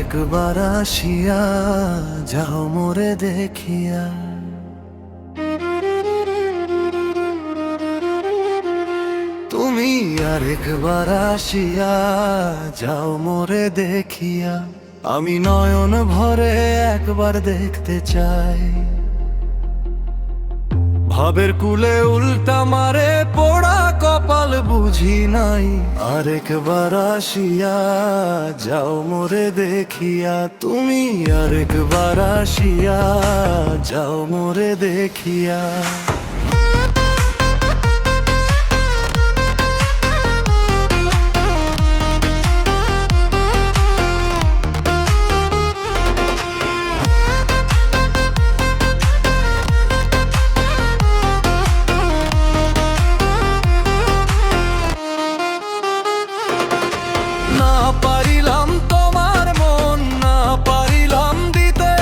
একবার আসিয়া যাও মোরে দেখিয়া। তুমি আরেকবার আসিয়া যাও মোরে দেখিয়া। আমি নয়ন ভরে একবার দেখতে চাই। ভাবের কুলে উল্টা মারে পোড়া কপাল বুঝি নাই। আরেকবার আসিয়া যাও মোরে দেখিয়া। তুমি আরেকবার আসিয়া যাও মোরে দেখিয়া। না পারিলাম তোমার মন, না পারিলাম দিতে।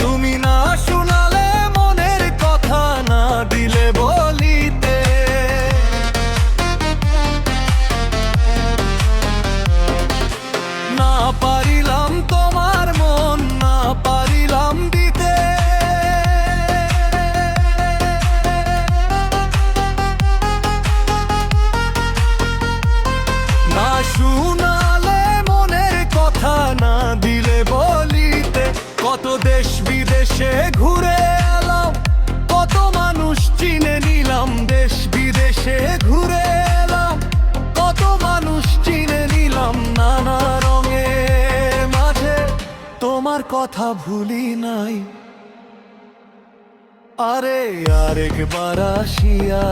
তুমি না শুনালে মনের কথা, না দিলে বলিতে। না পারিলাম তোমার মন, না পারিলাম দিতে। না শুনালে মনের কথা, না দিলে বলিতে। কত দেশ বিদেশে ঘুরে এলাম, কত মানুষ চিনে নিলাম। দেশ বিদেশে ঘুরে এলাম, কত মানুষ চিনে নিলাম। নানা রঙে মাঝে তোমার কথা ভুলি নাই। আরে আরেকবার আসিয়া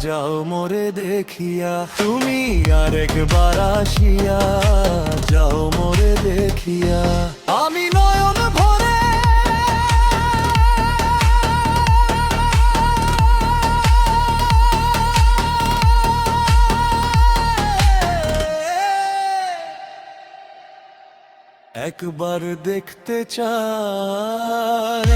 যাও মোরে দেখিয়া। তুমি আরেকবার আসিয়া যাও মোরে দেখিয়া। আমি নয়ন ভরে একবার দেখতে চাই।